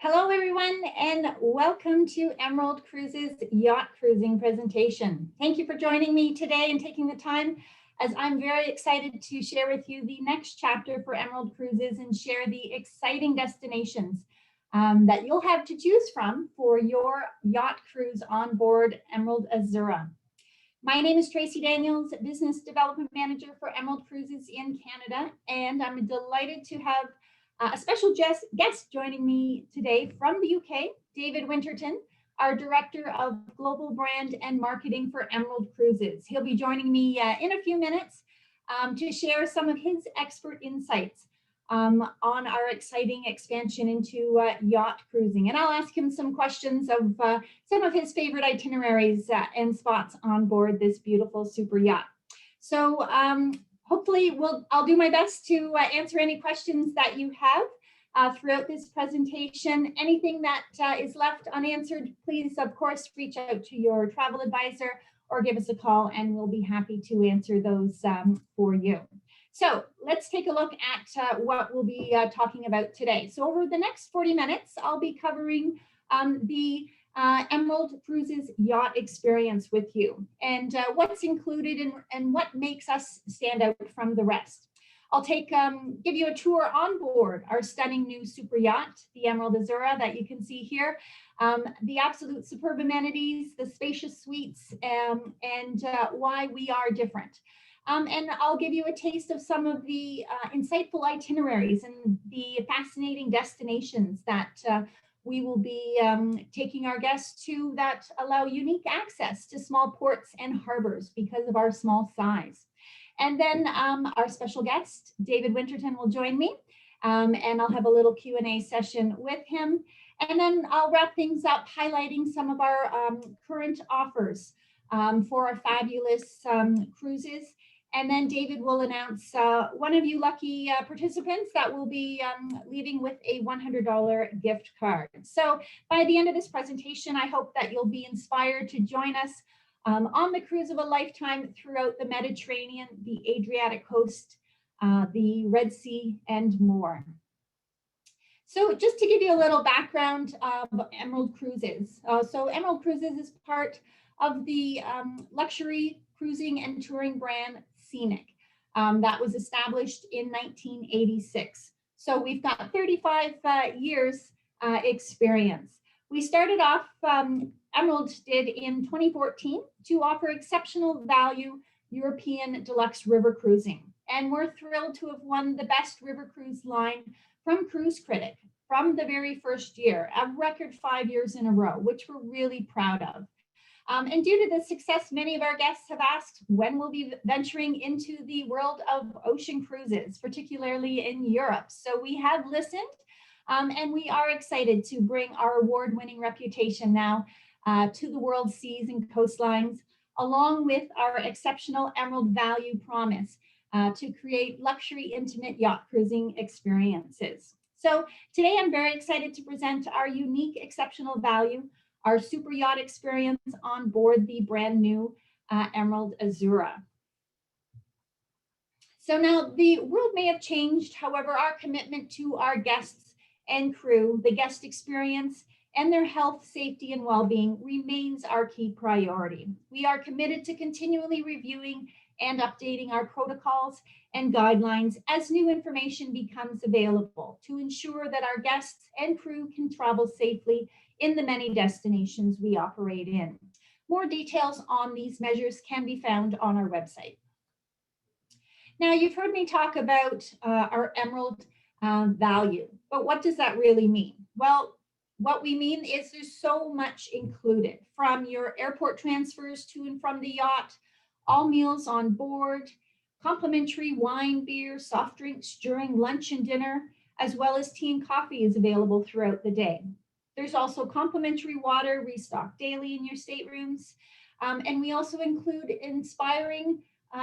Hello, everyone, and welcome to Emerald Cruises Yacht Cruising presentation. Thank you for joining me today and taking the time, as I'm very excited to share with you the next chapter for Emerald Cruises and share the exciting destinations that you'll have to choose from for your yacht cruise on board Emerald Azzurra. My name is Tracy Daniels, Business Development Manager for Emerald Cruises in Canada, and I'm delighted to have a special guest joining me today from the UK, David Winterton, our Director of Global Brand and Marketing for Emerald Cruises. He'll be joining me in a few minutes to share some of his expert insights on our exciting expansion into yacht cruising. And I'll ask him some questions of some of his favorite itineraries and spots on board this beautiful super yacht. So hopefully I'll do my best to answer any questions that you have throughout this presentation. Anything that is left unanswered, please, of course, reach out to your travel advisor or give us a call and we'll be happy to answer those for you. So let's take a look at what we'll be talking about today. So over the next 40 minutes, I'll be covering the Emerald Cruises yacht experience with you and what's included and what makes us stand out from the rest. I'll give you a tour on board our stunning new super yacht, the Emerald Azzurra, that you can see here. The absolute superb amenities, the spacious suites, and why we are different. And I'll give you a taste of some of the insightful itineraries and the fascinating destinations that we will be taking our guests to that allow unique access to small ports and harbors because of our small size. And then our special guest, David Winterton, will join me, and I'll have a little Q&A session with him. And then I'll wrap things up highlighting some of our current offers for our fabulous cruises. And then David will announce one of you lucky participants that will be leaving with a $100 gift card. So by the end of this presentation, I hope that you'll be inspired to join us on the cruise of a lifetime throughout the Mediterranean, the Adriatic coast, the Red Sea, and more. So just to give you a little background of Emerald Cruises. So Emerald Cruises is part of the luxury cruising and touring brand Scenic that was established in 1986. So we've got 35 years experience. We started off, Emerald did in 2014 to offer exceptional value European deluxe river cruising. And we're thrilled to have won the best river cruise line from Cruise Critic from the very first year, a record 5 years in a row, which we're really proud of. And due to the success, many of our guests have asked when we'll be venturing into the world of ocean cruises, particularly in Europe. So we have listened, and we are excited to bring our award-winning reputation now to the world's seas and coastlines, along with our exceptional Emerald value promise to create luxury, intimate yacht cruising experiences. So today I'm very excited to present our unique, exceptional value, our super yacht experience on board the brand new Emerald Azzurra. So now the world may have changed, however, our commitment to our guests and crew, the guest experience, and their health, safety, and well-being remains our key priority. We are committed to continually reviewing and updating our protocols and guidelines as new information becomes available to ensure that our guests and crew can travel safely in the many destinations we operate in. More details on these measures can be found on our website. Now, you've heard me talk about our Emerald value, but what does that really mean? Well, what we mean is there's so much included, from your airport transfers to and from the yacht, all meals on board, complimentary wine, beer, soft drinks during lunch and dinner, as well as tea and coffee is available throughout the day. There's also complimentary water restocked daily in your staterooms. And we also include inspiring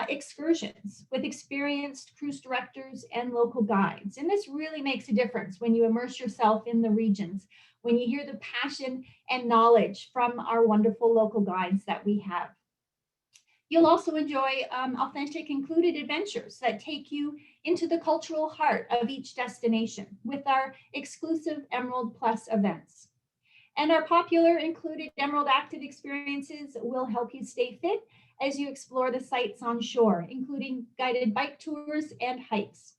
excursions with experienced cruise directors and local guides. And this really makes a difference when you immerse yourself in the regions, when you hear the passion and knowledge from our wonderful local guides that we have. You'll also enjoy authentic included adventures that take you into the cultural heart of each destination with our exclusive Emerald Plus events. And our popular included Emerald Active experiences will help you stay fit as you explore the sites on shore, including guided bike tours and hikes.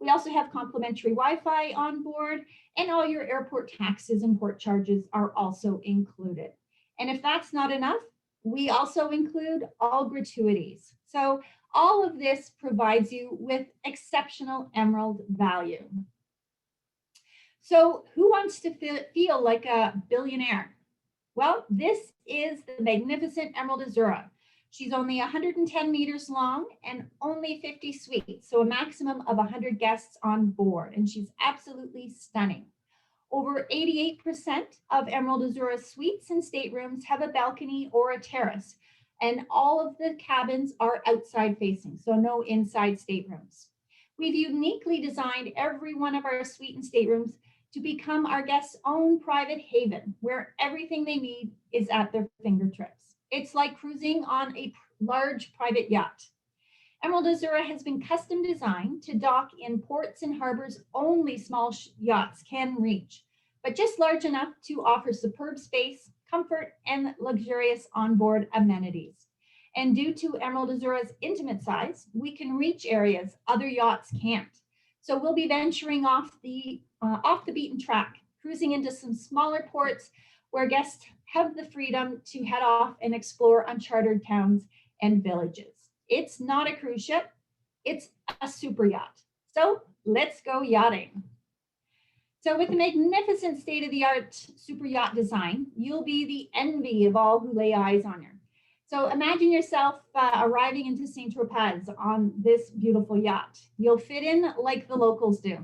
We also have complimentary Wi-Fi on board, and all your airport taxes and port charges are also included. And if that's not enough, we also include all gratuities. So all of this provides you with exceptional Emerald value. So who wants to feel like a billionaire? Well, this is the magnificent Emerald Azzurra. She's only 110 meters long and only 50 suites, so a maximum of 100 guests on board, and she's absolutely stunning. Over 88% of Emerald Azzurra suites and staterooms have a balcony or a terrace, and all of the cabins are outside facing, so no inside staterooms. We've uniquely designed every one of our suite and staterooms to become our guests' own private haven, where everything they need is at their fingertips. It's like cruising on a large private yacht. Emerald Azzurra has been custom designed to dock in ports and harbors only small yachts can reach, but just large enough to offer superb space, comfort, and luxurious onboard amenities. And due to Emerald Azzurra's intimate size, we can reach areas other yachts can't. So we'll be venturing off the beaten track, cruising into some smaller ports where guests have the freedom to head off and explore uncharted towns and villages. It's not a cruise ship, it's a super yacht. So let's go yachting. So with the magnificent state-of-the-art super yacht design, you'll be the envy of all who lay eyes on her. So imagine yourself arriving into St. Tropez on this beautiful yacht. You'll fit in like the locals do.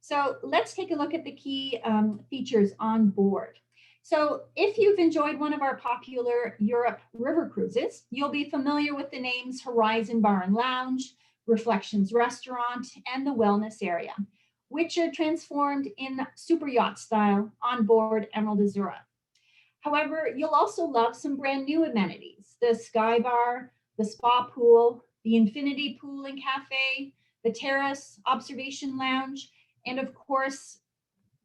So let's take a look at the key features on board. So if you've enjoyed one of our popular Europe river cruises, you'll be familiar with the names Horizon Bar and Lounge, Reflections Restaurant, and the Wellness Area, which are transformed in super yacht style on board Emerald Azzurra. However, you'll also love some brand new amenities, the Sky Bar, the Spa Pool, the Infinity Pool and Cafe, the Terrace Observation Lounge, and of course,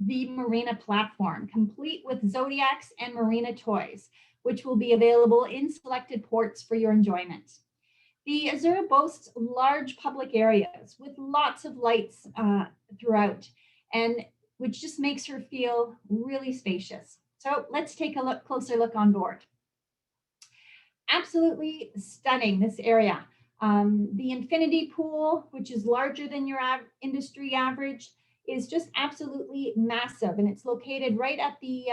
the Marina Platform, complete with Zodiacs and Marina toys, which will be available in selected ports for your enjoyment. The Azzurra boasts large public areas with lots of lights throughout, and which just makes her feel really spacious. So let's take a closer look on board. Absolutely stunning, this area. The Infinity Pool, which is larger than your industry average, is just absolutely massive, and it's located right at the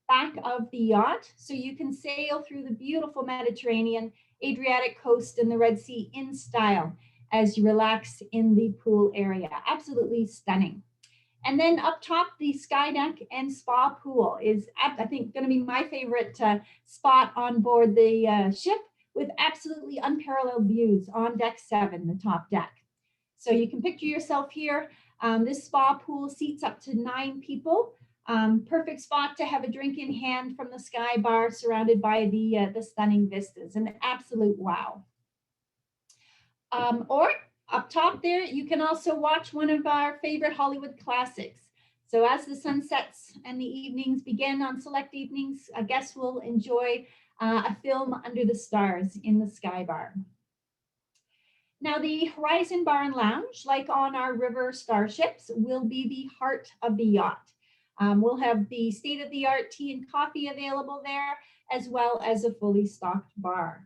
back of the yacht, so you can sail through the beautiful Mediterranean, Adriatic coast, and the Red Sea in style as you relax in the pool area. Absolutely stunning. And then up top, the Sky Deck and Spa Pool is, I think, going to be my favorite spot on board the ship, with absolutely unparalleled views on deck 7, the top deck. So you can picture yourself here. This spa pool seats up to 9 people. Perfect spot to have a drink in hand from the Sky Bar, surrounded by the stunning vistas. An absolute wow. Or up top there, you can also watch one of our favorite Hollywood classics. So as the sun sets and the evenings begin on select evenings, guests will enjoy a film under the stars in the Sky Bar. Now, the Horizon Bar and Lounge, like on our river starships, will be the heart of the yacht. We'll have the state-of-the-art tea and coffee available there, as well as a fully stocked bar.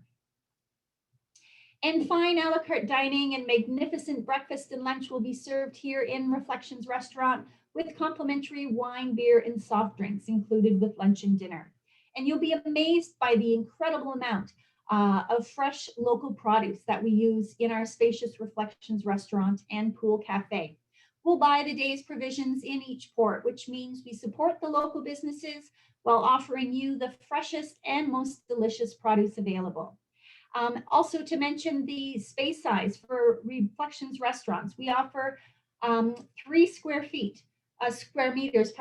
And fine a la carte dining and magnificent breakfast and lunch will be served here in Reflections Restaurant, with complimentary wine, beer, and soft drinks included with lunch and dinner. And you'll be amazed by the incredible amount of fresh local produce that we use in our spacious Reflections Restaurant and Pool Cafe. We'll buy the day's provisions in each port, which means we support the local businesses while offering you the freshest and most delicious produce available. Also to mention the space size for Reflections Restaurants, we offer 3 square meters,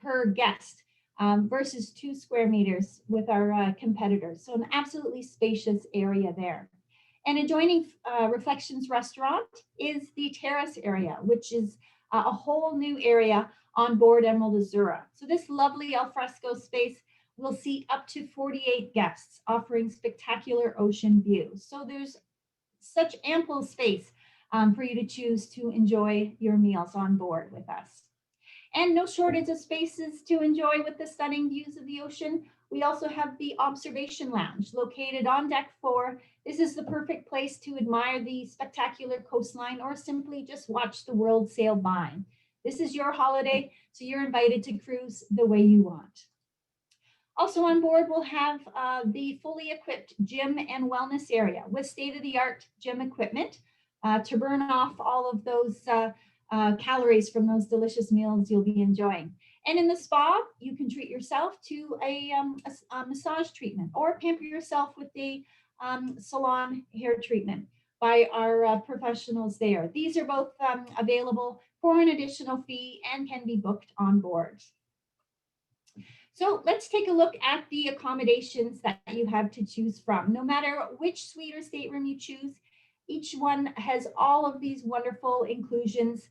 per guest. versus 2 square meters with our competitors. So an absolutely spacious area there. And adjoining Reflections Restaurant is the terrace area, which is a whole new area on board Emerald Azzurra. So this lovely alfresco space will seat up to 48 guests, offering spectacular ocean views. So there's such ample space for you to choose to enjoy your meals on board with us. And no shortage of spaces to enjoy with the stunning views of the ocean. We also have the Observation Lounge located on deck 4. This is the perfect place to admire the spectacular coastline or simply just watch the world sail by. This is your holiday, so you're invited to cruise the way you want. Also on board, we'll have the fully equipped gym and wellness area with state-of-the-art gym equipment to burn off all of those calories from those delicious meals you'll be enjoying. And in the spa, you can treat yourself to a massage treatment or pamper yourself with the salon hair treatment by our professionals there. These are both available for an additional fee and can be booked on board. So let's take a look at the accommodations that you have to choose from. No matter which suite or stateroom you choose, each one has all of these wonderful inclusions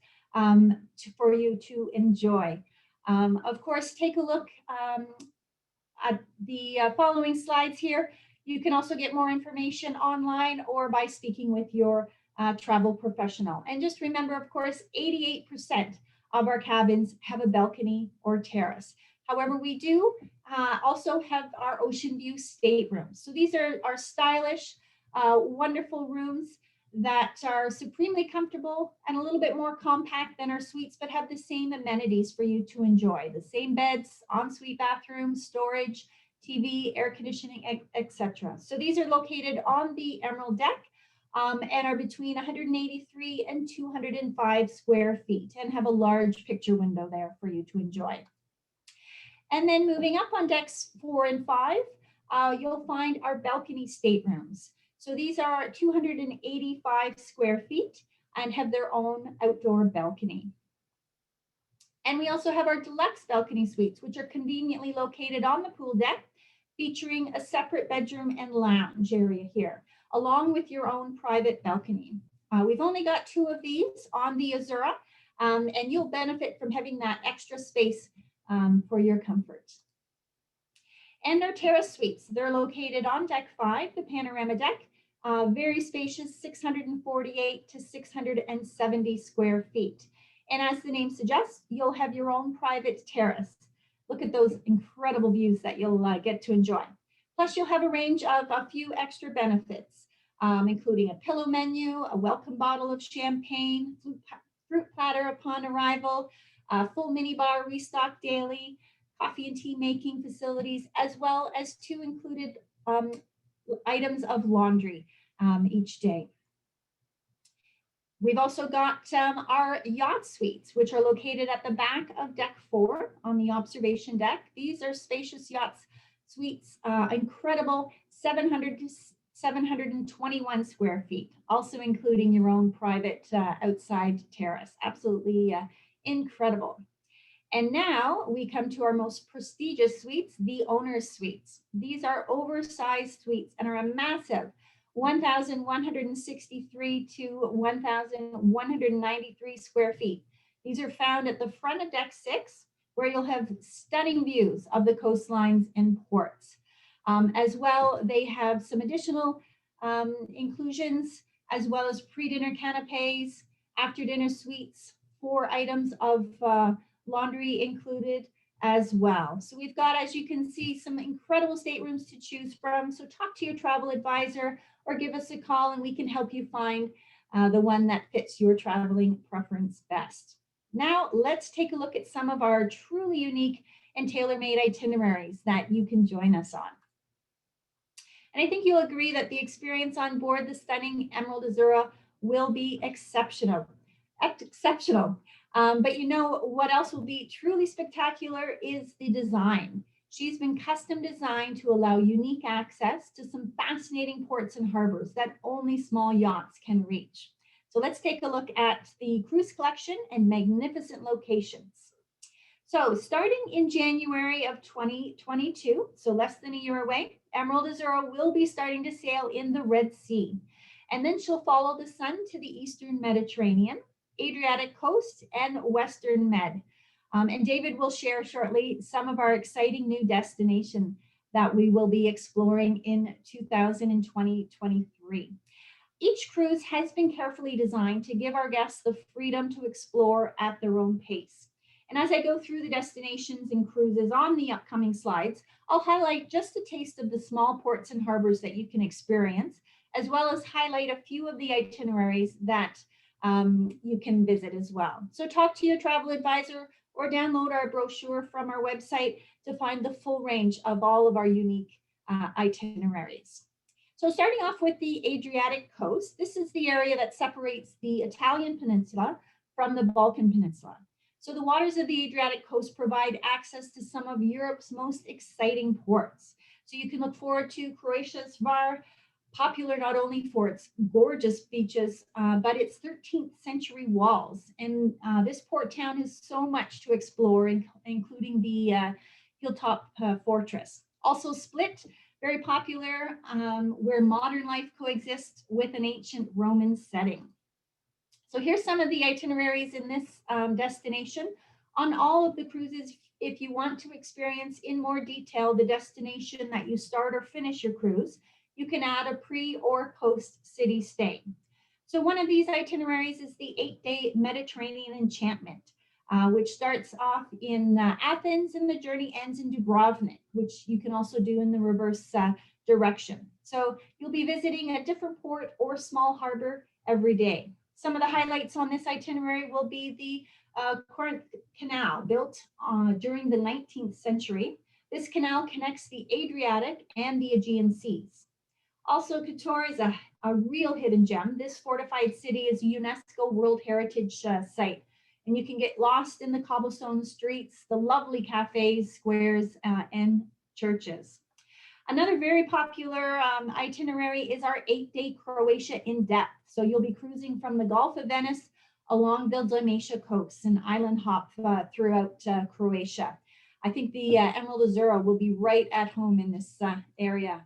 for you to enjoy. Of course, take a look at the following slides here. You can also get more information online or by speaking with your travel professional. And just remember, of course, 88% of our cabins have a balcony or terrace. However, we do also have our ocean view staterooms. So these are our stylish, wonderful rooms that are supremely comfortable and a little bit more compact than our suites, but have the same amenities for you to enjoy. The same beds, ensuite bathrooms, storage, TV, air conditioning, etc. So these are located on the Emerald deck and are between 183 and 205 square feet and have a large picture window there for you to enjoy. And then moving up on decks 4 and 5, you'll find our balcony staterooms. So these are 285 square feet and have their own outdoor balcony. And we also have our deluxe balcony suites, which are conveniently located on the pool deck, featuring a separate bedroom and lounge area here, along with your own private balcony. We've only got 2 of these on the Azzurra, and you'll benefit from having that extra space for your comfort. And our terrace suites, they're located on deck 5, the panorama deck, very spacious, 648 to 670 square feet. And as the name suggests, you'll have your own private terrace. Look at those incredible views that you'll get to enjoy. Plus, you'll have a range of a few extra benefits, including a pillow menu, a welcome bottle of champagne, fruit platter upon arrival, full minibar restocked daily, coffee and tea making facilities, as well as 2 included items of laundry each day. We've also got our yacht suites, which are located at the back of deck 4 on the observation deck. These are spacious yachts suites, incredible 700 to 721 square feet, also including your own private outside terrace. Absolutely incredible. And now we come to our most prestigious suites, the owner's suites. These are oversized suites and are a massive 1,163 to 1,193 square feet. These are found at the front of deck 6, where you'll have stunning views of the coastlines and ports. As well, they have some additional inclusions, as well as pre-dinner canapes, after-dinner suites, 4 items of laundry included as well. So we've got, as you can see, some incredible staterooms to choose from. So talk to your travel advisor or give us a call and we can help you find the one that fits your traveling preference best. Now let's take a look at some of our truly unique and tailor-made itineraries that you can join us on. And I think you'll agree that the experience on board the stunning Emerald Azzurra will be exceptional. But you know what else will be truly spectacular is the design. She's been custom designed to allow unique access to some fascinating ports and harbors that only small yachts can reach. So let's take a look at the cruise collection and magnificent locations. So starting in January of 2022, so less than a year away, Emerald Azzurra will be starting to sail in the Red Sea. And then she'll follow the sun to the Eastern Mediterranean, Adriatic coast, and Western Med. And David will share shortly some of our exciting new destinations that we will be exploring in 2023. Each cruise has been carefully designed to give our guests the freedom to explore at their own pace. And as I go through the destinations and cruises on the upcoming slides, I'll highlight just a taste of the small ports and harbors that you can experience, as well as highlight a few of the itineraries that you can visit as well. So talk to your travel advisor or download our brochure from our website to find the full range of all of our unique itineraries. So starting off with the Adriatic coast, this is the area that separates the Italian peninsula from the Balkan peninsula. So the waters of the Adriatic coast provide access to some of Europe's most exciting ports. So you can look forward to Croatia's Hvar, popular not only for its gorgeous beaches, but its 13th century walls. And this port town has so much to explore, including the Hilltop Fortress. Also Split, very popular, where modern life coexists with an ancient Roman setting. So here's some of the itineraries in this destination. On all of the cruises, if you want to experience in more detail the destination that you start or finish your cruise, you can add a pre or post city stay. So one of these itineraries is the 8-day Mediterranean Enchantment, which starts off in Athens and the journey ends in Dubrovnik, which you can also do in the reverse direction. So you'll be visiting a different port or small harbor every day. Some of the highlights on this itinerary will be the Corinth Canal, built during the 19th century. This canal connects the Adriatic and the Aegean Seas. Also, Kotor is a real hidden gem. This fortified city is a UNESCO World Heritage Site, and you can get lost in the cobblestone streets, the lovely cafes, squares, and churches. Another very popular itinerary is our 8-day Croatia in depth. So you'll be cruising from the Gulf of Venice along the Dalmatia coast and island hop throughout Croatia. I think the Emerald Azzurra will be right at home in this area.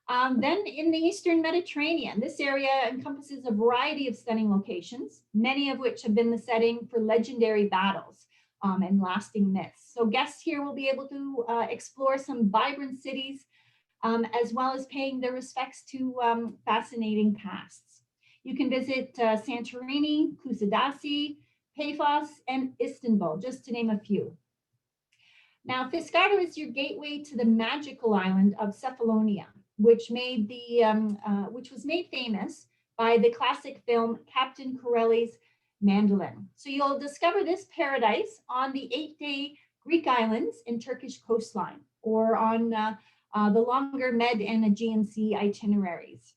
Then in the Eastern Mediterranean, this area encompasses a variety of stunning locations, many of which have been the setting for legendary battles and lasting myths. So guests here will be able to explore some vibrant cities, as well as paying their respects to fascinating pasts. You can visit Santorini, Kusadasi, Paphos, and Istanbul, just to name a few. Now, Fiskardo is your gateway to the magical island of Cephalonia, which was made famous by the classic film Captain Corelli's Mandolin. So you'll discover this paradise on the 8-day Greek islands and Turkish coastline, or on the longer Med and Aegean Sea itineraries.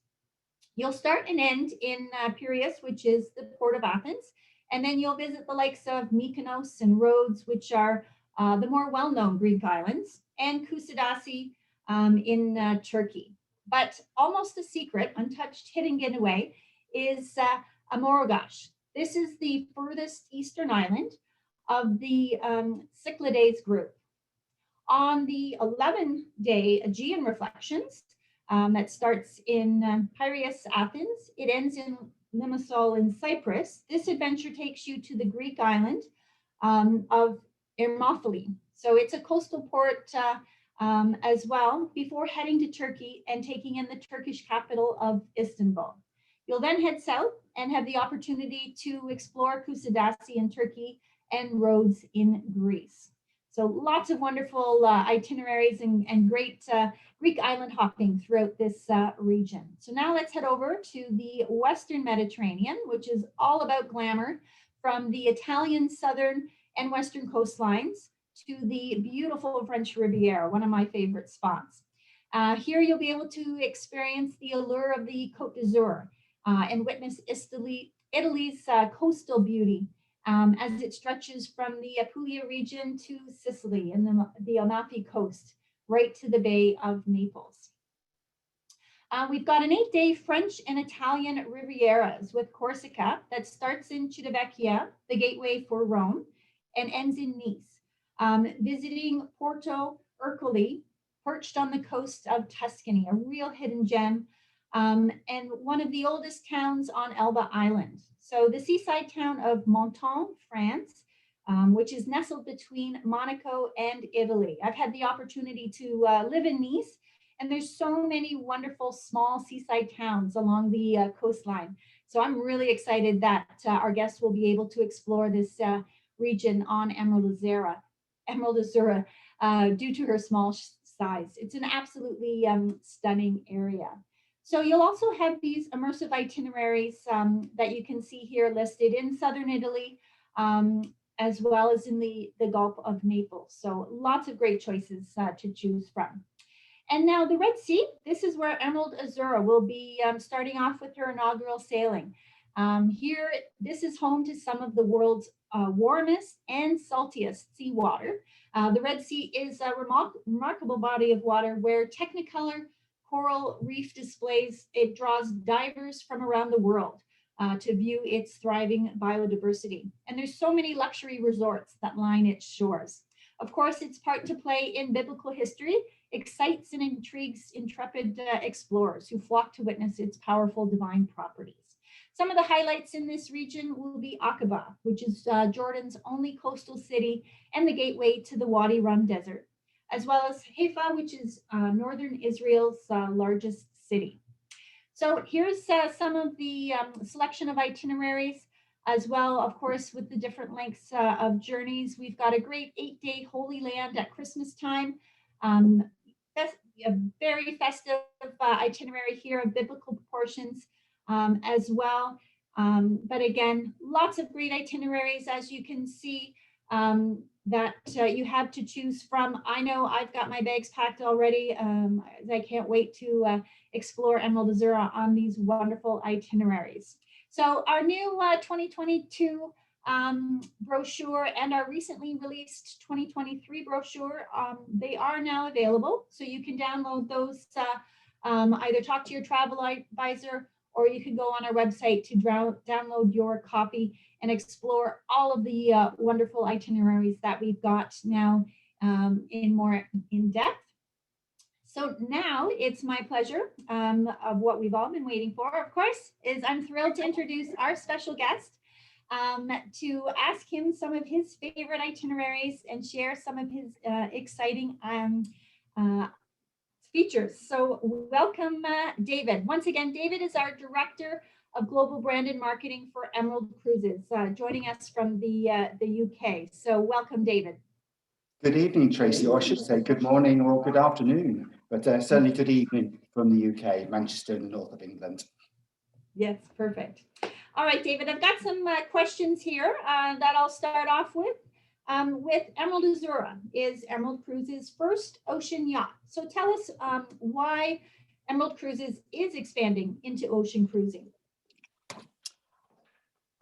You'll start and end in Piraeus, which is the port of Athens, and then you'll visit the likes of Mykonos and Rhodes, which are the more well-known Greek islands, and Kusadasi in Turkey. But almost a secret, untouched, hidden getaway is Amorogash. This is the furthest eastern island of the Cyclades group. On the 11-day Aegean Reflections, that starts in Piraeus, Athens, it ends in Limassol in Cyprus. This adventure takes you to the Greek island of Ermophili. So it's a coastal port as well, before heading to Turkey and taking in the Turkish capital of Istanbul. You'll then head south and have the opportunity to explore Kusadasi in Turkey and Rhodes in Greece. So lots of wonderful itineraries and great Greek island hopping throughout this region. So now let's head over to the Western Mediterranean, which is all about glamour, from the Italian southern and western coastlines to the beautiful French Riviera, one of my favorite spots. Here you'll be able to experience the allure of the Côte d'Azur and witness Italy's coastal beauty as it stretches from the Apulia region to Sicily and the Amalfi Coast, right to the Bay of Naples. We've got an 8-day French and Italian Rivieras with Corsica that starts in Civitavecchia, the gateway for Rome, and ends in Nice. visiting Porto Ercole, perched on the coast of Tuscany, a real hidden gem, and one of the oldest towns on Elba Island. So the seaside town of Menton, France, which is nestled between Monaco and Italy. I've had the opportunity to live in Nice, and there's so many wonderful small seaside towns along the coastline. So I'm really excited that our guests will be able to explore this region on Emerald Azzurra, due to her small size. It's an absolutely stunning area. So you'll also have these immersive itineraries that you can see here listed in southern Italy, as well as in the Gulf of Naples. So lots of great choices to choose from. And now the Red Sea, this is where Emerald Azzurra will be starting off with her inaugural sailing. Here, this is home to some of the world's warmest and saltiest seawater. The Red Sea is a remarkable body of water where Technicolor coral reef displays, it draws divers from around the world to view its thriving biodiversity. And there's so many luxury resorts that line its shores. Of course, its part to play in biblical history excites and intrigues intrepid explorers who flock to witness its powerful divine properties. Some of the highlights in this region will be Aqaba, which is Jordan's only coastal city and the gateway to the Wadi Rum Desert, as well as Haifa, which is northern Israel's largest city. So here's some of the selection of itineraries as well, of course, with the different lengths of journeys. We've got a great 8-day Holy Land at Christmas time. A very festive itinerary here of biblical proportions as well. But again, lots of great itineraries, as you can see, that you have to choose from. I know I've got my bags packed already. I can't wait to explore Emerald Azzurra on these wonderful itineraries. So our new 2022 brochure and our recently released 2023 brochure, they are now available. So you can download those, either talk to your travel advisor, or you can go on our website to download your copy and explore all of the wonderful itineraries that we've got now in more in depth. So now it's my pleasure of what we've all been waiting for, of course, is I'm thrilled to introduce our special guest, to ask him some of his favorite itineraries and share some of his exciting features. So welcome, David. Once again, David is our Director of Global Brand and Marketing for Emerald Cruises, joining us from the UK. So welcome, David. Good evening, Tracy, or I should say good morning or good afternoon, but certainly good evening from the UK, Manchester in the north of England. Yes, perfect. All right, David, I've got some questions here that I'll start off with. Emerald Azzurra is Emerald Cruises' first ocean yacht. So tell us why Emerald Cruises is expanding into ocean cruising.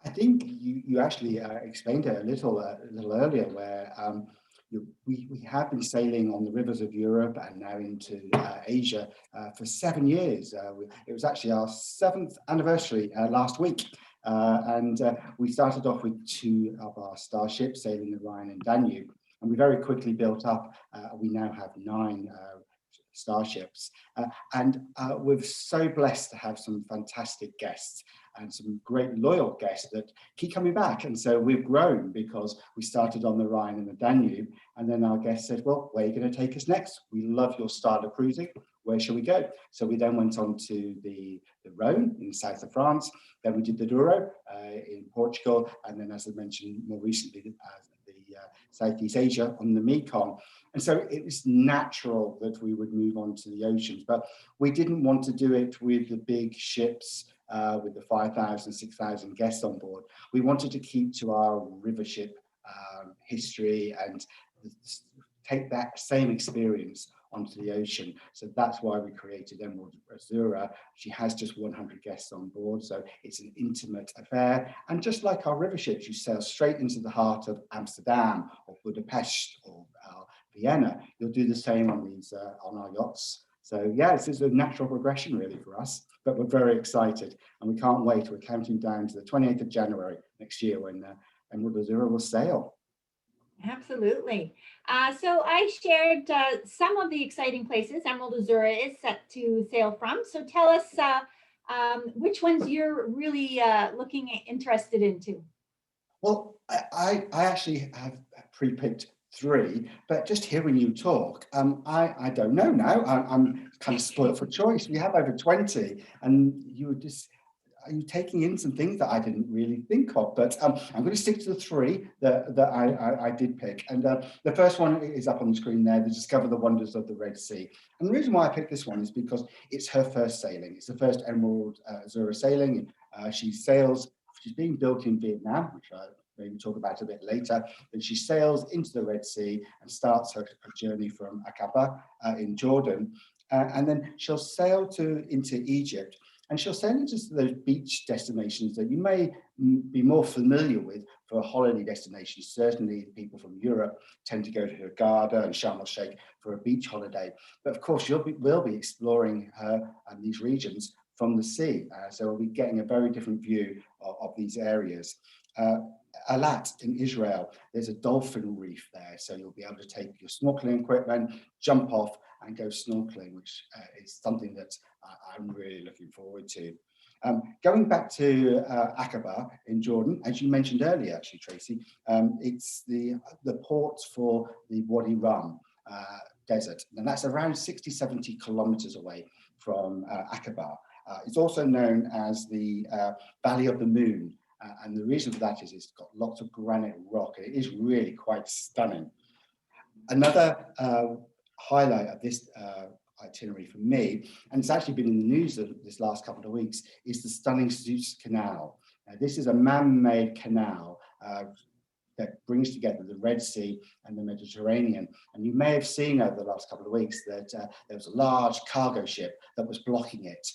I think you actually explained it a little earlier, where we have been sailing on the rivers of Europe and now into Asia for 7 years. It was actually our 7th anniversary last week. And we started off with 2 of our starships sailing the Rhine and Danube, and we very quickly built up. We now have 9 starships, and we're so blessed to have some fantastic guests and some great loyal guests that keep coming back. And so we've grown because we started on the Rhine and the Danube, and then our guests said, well, where are you going to take us next? We love your style of cruising. Where shall we go? So we then went on to the Rhone in the south of France. Then we did the Douro in Portugal. And then, as I mentioned more recently, the Southeast Asia on the Mekong. And so it was natural that we would move on to the oceans. But we didn't want to do it with the big ships with the 5,000, 6,000 guests on board. We wanted to keep to our river ship history and take that same experience onto the ocean. So that's why we created Emerald Azzurra. She has just 100 guests on board, so it's an intimate affair. And just like our river ships, you sail straight into the heart of Amsterdam or Budapest or Vienna. You'll do the same on these on our yachts. So yeah, this is a natural progression really for us, but we're very excited and we can't wait. We're counting down to the 28th of January next year when Emerald Azzurra will sail. Absolutely. So I shared some of the exciting places Emerald Azzurra is set to sail from. So tell us which ones you're really looking interested into. Well, I actually have pre-picked three, but just hearing you talk, I don't know now. I'm kind of spoiled for choice. We have over 20, and you were just are you taking in some things that I didn't really think of? But I'm going to stick to the three that I did pick. And the first one is up on the screen there, the Discover the Wonders of the Red Sea. And the reason why I picked this one is because it's her first sailing. It's the first Emerald Azzurra sailing. She sails, she's being built in Vietnam, which I maybe talk about a bit later. Then she sails into the Red Sea and starts her journey from Aqaba in Jordan. And then she'll sail into Egypt, and she'll sail into those beach destinations that you may be more familiar with for holiday destinations. Certainly people from Europe tend to go to Hurghada and Sharm el-Sheikh for a beach holiday. But of course, we'll be exploring these regions from the sea. So we'll be getting a very different view of these areas. Alat in Israel, there's a dolphin reef there. So you'll be able to take your snorkeling equipment, jump off and go snorkeling, which is something that I'm really looking forward to. Going back to Aqaba in Jordan, as you mentioned earlier, actually, Tracy, it's the port for the Wadi Rum desert, and that's around 60, 70 kilometers away from Aqaba. It's also known as the Valley of the Moon, and the reason for that is it's got lots of granite rock, and it is really quite stunning. Another highlight of this itinerary for me, and it's actually been in the news this last couple of weeks, is the stunning Suez Canal. Now, this is a man-made canal that brings together the Red Sea and the Mediterranean. And you may have seen over the last couple of weeks that there was a large cargo ship that was blocking it.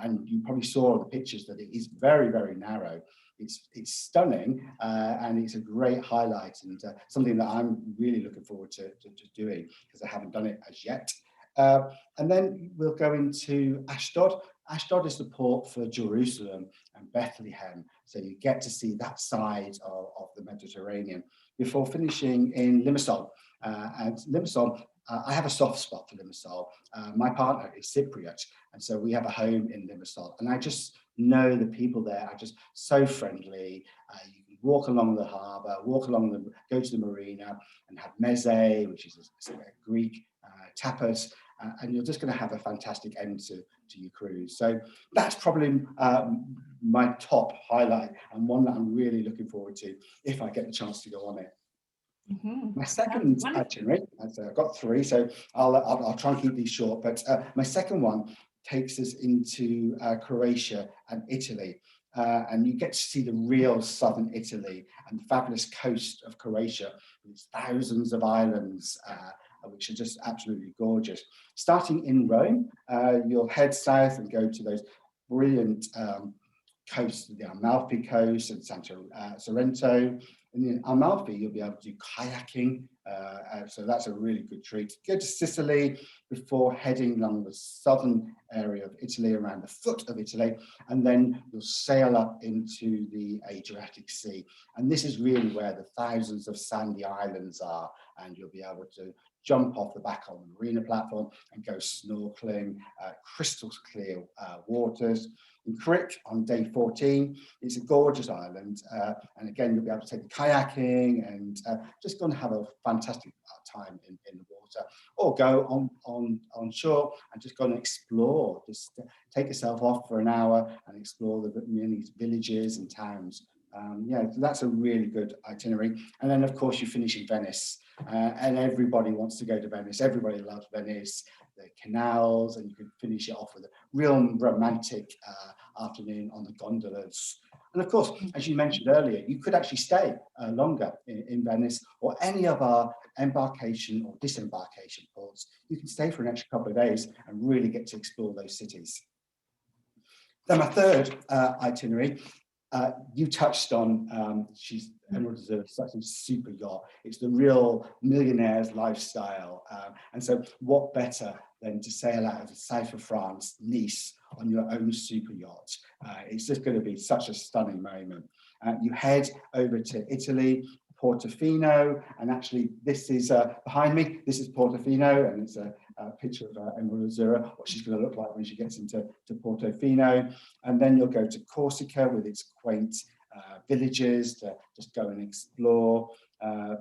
And you probably saw in the pictures that it is very, very narrow. It's stunning, and it's a great highlight, and something that I'm really looking forward to doing, because I haven't done it as yet. And then we'll go into Ashdod. Ashdod is the port for Jerusalem and Bethlehem, so you get to see that side of the Mediterranean before finishing in Limassol. And Limassol, I have a soft spot for Limassol. My partner is Cypriot, and so we have a home in Limassol, and I just know the people there are just so friendly. You can walk along the harbour, go to the marina and have meze, which is a Greek tapas, and you're just going to have a fantastic end to your cruise. So that's probably my top highlight, and one that I'm really looking forward to if I get the chance to go on it. My second itinerary, I've got three, so I'll try and keep these short, but my second one takes us into Croatia and Italy. And you get to see the real southern Italy and the fabulous coast of Croatia with its thousands of islands, which are just absolutely gorgeous. Starting in Rome, you'll head south and go to those brilliant coasts, the Amalfi Coast and Sorrento. And in Amalfi, you'll be able to do kayaking, so that's a really good treat. Go to Sicily before heading along the southern area of Italy, around the foot of Italy, and then you'll sail up into the Adriatic Sea. And this is really where the thousands of sandy islands are, and you'll be able to jump off the back on the marina platform and go snorkeling, crystal clear waters. In Crick on day 14, it's a gorgeous island, and again you'll be able to take the kayaking and just go and have a fantastic time in the water, or go on shore and just go and explore. Just take yourself off for an hour and explore the many villages and towns. Yeah, so that's a really good itinerary. And then of course you finish in Venice, and everybody wants to go to Venice. Everybody loves Venice, the canals, and you can finish it off with a real romantic afternoon on the gondolas. And of course, as you mentioned earlier, you could actually stay longer in Venice or any of our embarkation or disembarkation ports. You can stay for an extra couple of days and really get to explore those cities. Then my third itinerary, you touched on, she's Emerald Azzurra, such a super yacht. It's the real millionaire's lifestyle. And so what better than to sail out of the south of France, Nice, on your own super yacht. It's just going to be such a stunning moment. You head over to Italy, Portofino, and actually this is behind me, this is Portofino, and it's a picture of Emerald Azzurra, what she's going to look like when she gets into Portofino. And then you'll go to Corsica with its quaint villages to just go and explore.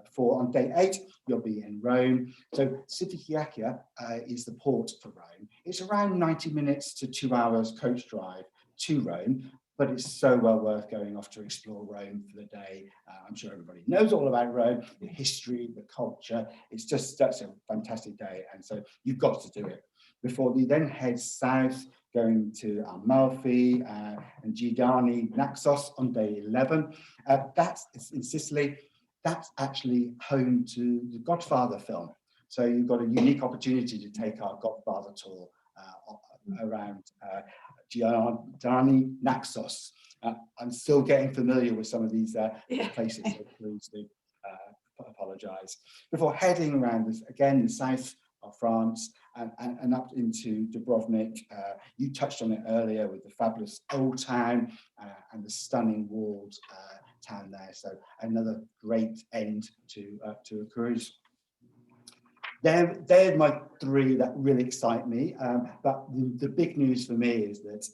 Before on day 8, you'll be in Rome. So Superyacht is the port for Rome. It's around 90 minutes to 2 hours coach drive to Rome, but it's so well worth going off to explore Rome for the day. I'm sure everybody knows all about Rome, the history, the culture. It's just, that's a fantastic day. And so you've got to do it. Before you then head south, going to Amalfi and Giordani Naxos on day 11. That's in Sicily. That's actually home to the Godfather film. So you've got a unique opportunity to take our Godfather tour around Giordani Naxos. I'm still getting familiar with some of these places, so please do apologise. Before heading around this, again, the south of France and up into Dubrovnik. You touched on it earlier with the fabulous old town and the stunning walled town there. So another great end to a cruise. They're my 3 that really excite me. But the big news for me is that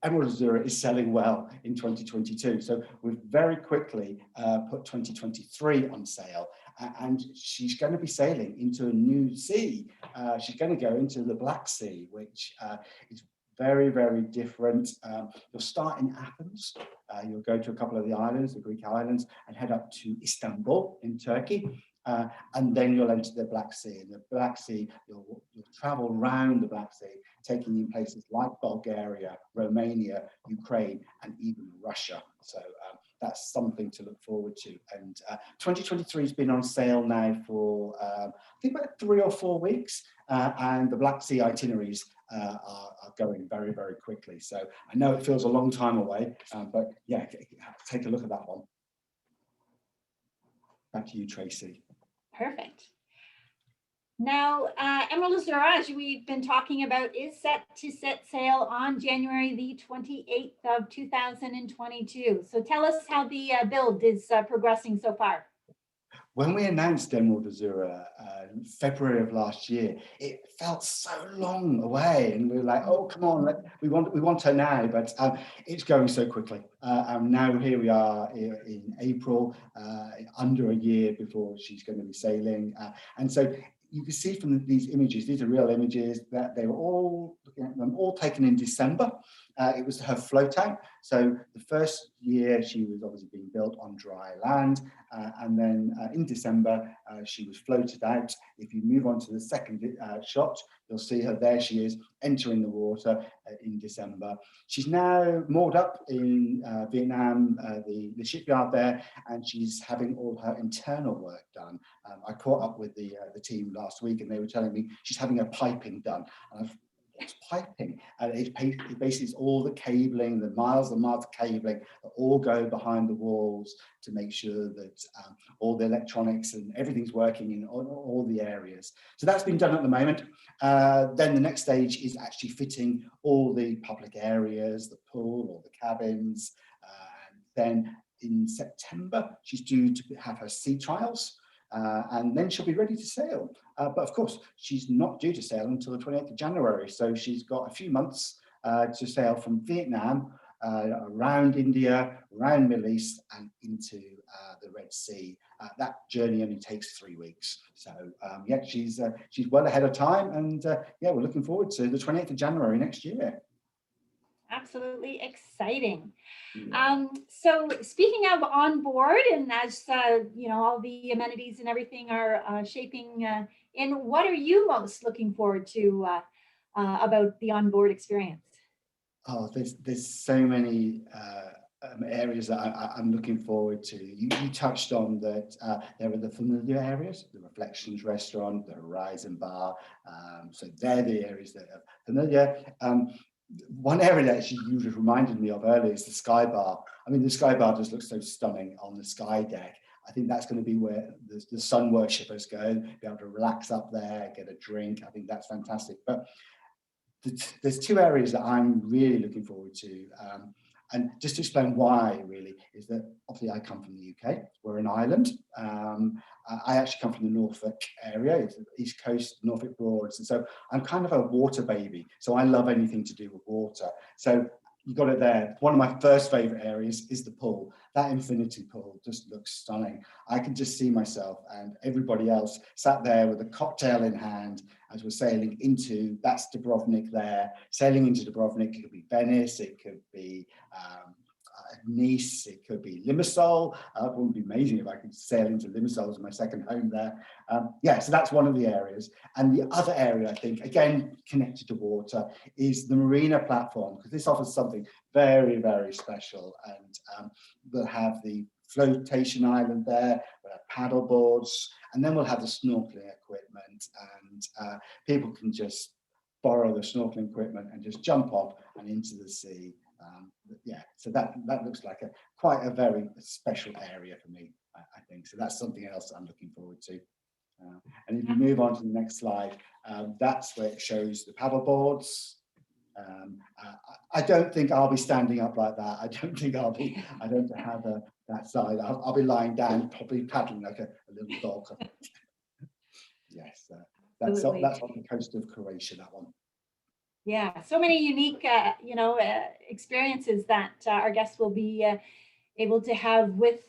Emerald Azzurra is selling well in 2022. So we've very quickly put 2023 on sale, and she's going to be sailing into a new sea. She's going to go into the Black Sea, which is very, very different. You'll start in Athens. You'll go to a couple of the islands, the Greek islands, and head up to Istanbul in Turkey. And then you'll enter the Black Sea. In the Black Sea, you'll travel around the Black Sea, taking you places like Bulgaria, Romania, Ukraine, and even Russia. So that's something to look forward to. And 2023 has been on sale now for, I think about 3 or 4 weeks. And the Black Sea itineraries are going very, very quickly. So I know it feels a long time away, but yeah, take a look at that one. Back to you, Tracy. Perfect. Now, Emerald Azzurra, as we've been talking about, is set to set sail on January the 28th of 2022. So tell us how the build is progressing so far. When we announced Emerald Azzurra in February of last year, it felt so long away, and we were like, "Oh, come on, we want her now." But it's going so quickly. And now here we are in April, under a year before she's going to be sailing, and so you can see from these images, these are real images, that they were all, looking at them, all taken in December. It was her float out. So the first year she was obviously being built on dry land, and then in December she was floated out. If you move on to the second shot, you'll see her, there she is, entering the water in December. She's now moored up in Vietnam, the shipyard there, and she's having all her internal work done. I caught up with the team last week, and they were telling me she's having her piping done. And what's piping? It basically is all the cabling, the miles and miles of cabling that all go behind the walls to make sure that all the electronics and everything's working in all the areas. So that's been done at the moment. Then the next stage is actually fitting all the public areas, the pool, all the cabins. And then in September, she's due to have her sea trials. And then she'll be ready to sail. But of course, she's not due to sail until the 28th of January. So she's got a few months to sail from Vietnam, around India, around Middle East, and into the Red Sea. That journey only takes 3 weeks. So yeah, she's well ahead of time. And yeah, we're looking forward to the 28th of January next year. Absolutely exciting. Yeah. So speaking of on board, and as you know, all the amenities and everything are shaping in, what are you most looking forward to about the onboard experience? Oh, there's so many areas that I'm looking forward to. You touched on that there are the familiar areas, the Reflections Restaurant, the Horizon Bar. So they're the areas that are familiar. One area that actually you just reminded me of earlier is the Sky Bar. I mean, the Sky Bar just looks so stunning on the sky deck. I think that's going to be where the sun worshippers go, be able to relax up there, get a drink. I think that's fantastic. But there's 2 areas that I'm really looking forward to. And just to explain why, really, is that obviously I come from the UK. We're an island. I actually come from the Norfolk area, it's the East Coast, Norfolk Broads. And so I'm kind of a water baby. So I love anything to do with water. So you got it there. One of my first favorite areas is the pool. That infinity pool just looks stunning. I can just see myself and everybody else sat there with a cocktail in hand as we're sailing into, that's Dubrovnik there, sailing into Dubrovnik. It could be Venice, it could be Nice, it could be Limassol. It would be amazing if I could sail into Limassol as my second home there. Yeah, so that's one of the areas. And the other area, I think, again, connected to water, is the marina platform, because this offers something very, very special. And we'll have the flotation island there, we'll have paddle boards, and then we'll have the snorkeling equipment, and people can just borrow the snorkeling equipment and just jump off and into the sea. Yeah, so that looks like quite a very special area for me, I think. So that's something else that I'm looking forward to. And if you move on to the next slide, that's where it shows the paddle boards. I don't think I'll be standing up like that. I don't think I'll be, I don't have that side. I'll be lying down, probably paddling like a little dog. Yes, that's on the coast of Croatia, that one. Yeah, so many unique, experiences that our guests will be able to have with,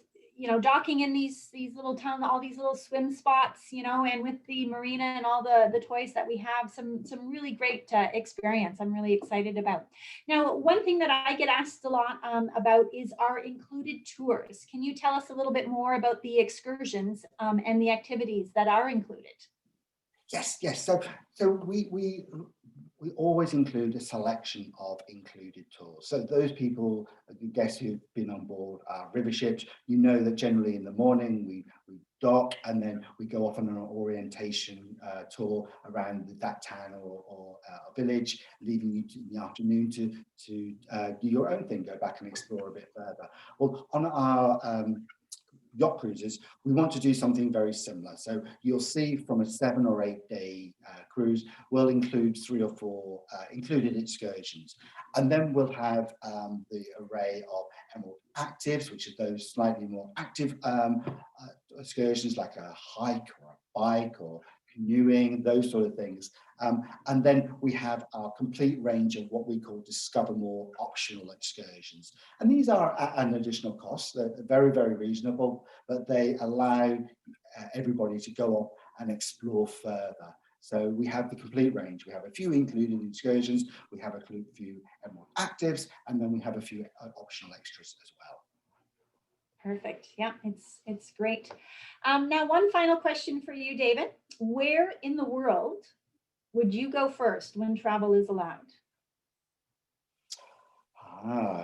docking in these little towns, all these little swim spots, and with the marina and all the toys that we have, some really great experience. I'm really excited about. Now, one thing that I get asked a lot about is our included tours. Can you tell us a little bit more about the excursions and the activities that are included? Yes. So we always include a selection of included tours. So those people, guests who've been on board river ships, you know that generally in the morning we dock and then we go off on an orientation tour around that town or village, leaving you in the afternoon to do your own thing, go back and explore a bit further. Well, on our yacht cruises, we want to do something very similar. So you'll see from a 7 or 8 day cruise, we'll include 3 or 4 included excursions. And then we'll have the array of Emerald actives, which are those slightly more active excursions like a hike or a bike or canoeing, those sort of things. And then we have our complete range of what we call discover more optional excursions. And these are at an additional cost. They're very, very reasonable, but they allow everybody to go off and explore further. So we have the complete range. We have a few included excursions, we have a few Emerald actives, and then we have a few optional extras as well. Perfect. Yeah, it's great. Now, one final question for you, David. Where in the world would you go first when travel is allowed?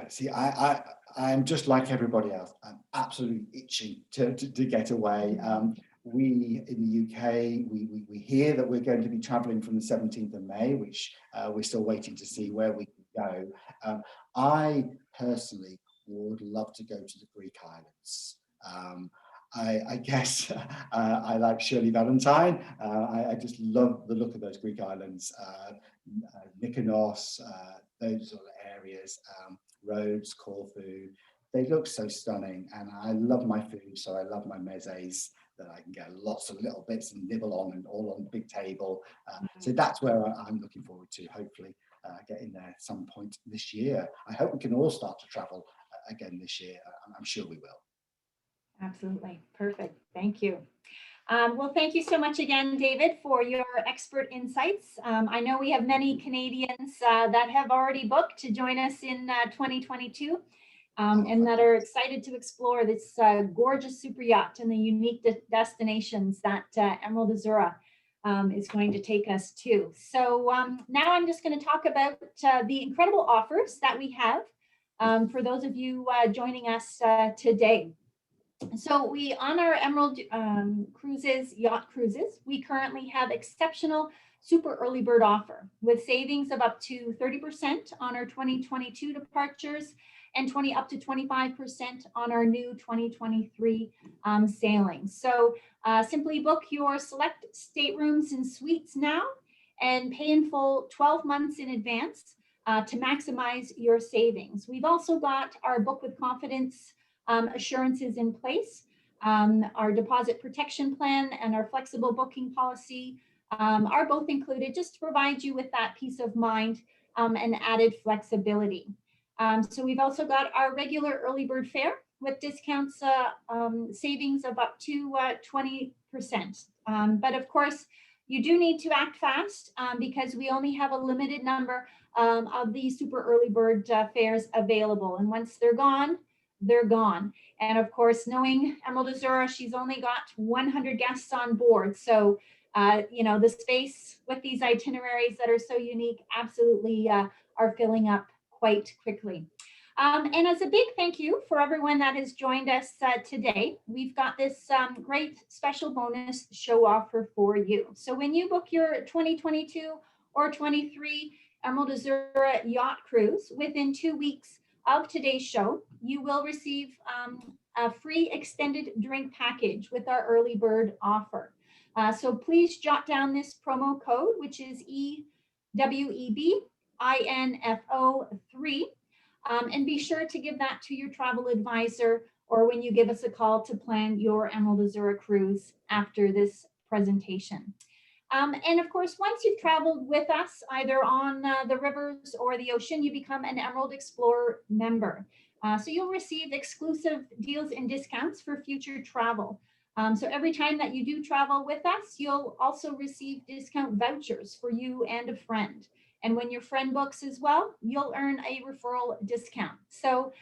See, I'm just like everybody else. I'm absolutely itching to get away. We in the UK, we hear that we're going to be traveling from the 17th of May, which we're still waiting to see where we can go. I personally would love to go to the Greek islands. I guess I like Shirley Valentine. I just love the look of those Greek islands, Mykonos, those sort of areas, Rhodes, Corfu. They look so stunning, and I love my food, so I love my mezes that I can get lots of little bits and nibble on, and all on the big table. So that's where I'm looking forward to, hopefully getting there at some point this year. I hope we can all start to travel again this year. I'm sure we will. Absolutely. Perfect. Thank you. Well, thank you so much again, David, for your expert insights. I know we have many Canadians that have already booked to join us in 2022 and that are excited to explore this gorgeous super yacht and the unique destinations that Emerald Azzurra is going to take us to. So now I'm just going to talk about the incredible offers that we have for those of you joining us today. So we, on our Emerald Cruises, yacht cruises, we currently have exceptional super early bird offer with savings of up to 30% on our 2022 departures and up to 25% on our new 2023 sailings. So simply book your select staterooms and suites now and pay in full 12 months in advance. to maximize your savings. We've also got our Book with Confidence assurances in place. Our deposit protection plan and our flexible booking policy are both included just to provide you with that peace of mind and added flexibility. So we've also got our regular early bird fare with discounts, savings of up to 20%. But of course, you do need to act fast because we only have a limited number of these super early bird fares available. And once they're gone, they're gone. And of course, knowing Emerald Azzurra, she's only got 100 guests on board. So, you know, the space with these itineraries that are so unique absolutely are filling up quite quickly. And as a big thank you for everyone that has joined us today, we've got this great special bonus show offer for you. So when you book your 2022 or 23 Emerald Azzurra yacht cruise within 2 weeks of today's show, you will receive a free extended drink package with our early bird offer. So please jot down this promo code, which is EWEBINFO3. And be sure to give that to your travel advisor or when you give us a call to plan your Emerald Azzurra cruise after this presentation. And of course, once you've traveled with us, either on the rivers or the ocean, you become an Emerald Explorer member. So you'll receive exclusive deals and discounts for future travel. So every time that you do travel with us, you'll also receive discount vouchers for you and a friend. And when your friend books as well, you'll earn a referral discount. So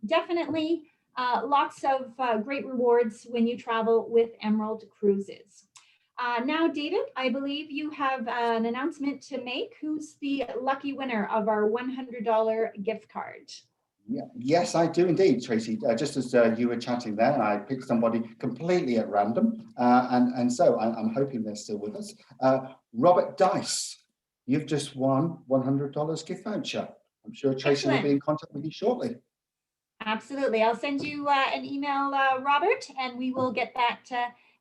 definitely lots of great rewards when you travel with Emerald Cruises. Now, David, I believe you have an announcement to make. Who's the lucky winner of our $100 gift card? Yeah. Yes, I do indeed, Tracy. Just as you were chatting there, I picked somebody completely at random. And so I'm hoping they're still with us. Robert Dice. You've just won $100 gift voucher. I'm sure Tracy will be in contact with you shortly. Absolutely. I'll send you an email, Robert, and we will get that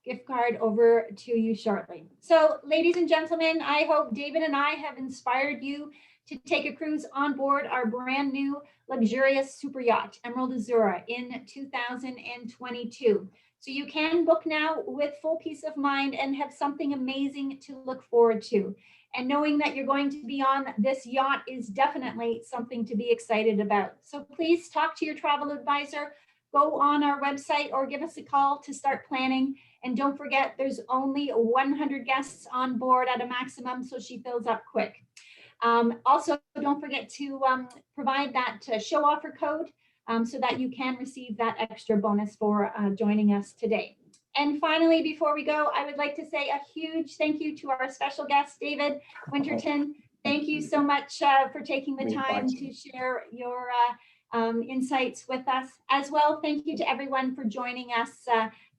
gift card over to you shortly. So, ladies and gentlemen, I hope David and I have inspired you to take a cruise on board our brand new luxurious super yacht, Emerald Azzurra, in 2022. So you can book now with full peace of mind and have something amazing to look forward to. And knowing that you're going to be on this yacht is definitely something to be excited about. So please talk to your travel advisor, go on our website or give us a call to start planning. And don't forget, there's only 100 guests on board at a maximum, so she fills up quick. Also, don't forget to provide that show offer code so that you can receive that extra bonus for joining us today. And finally, before we go, I would like to say a huge thank you to our special guest, David Winterton. Thank you so much for taking the time to share your insights with us. As well, thank you to everyone for joining us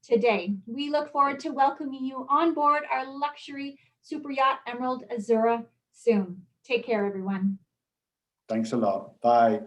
today. We look forward to welcoming you on board our luxury super yacht, Emerald Azzurra, soon. Take care, everyone. Thanks a lot. Bye.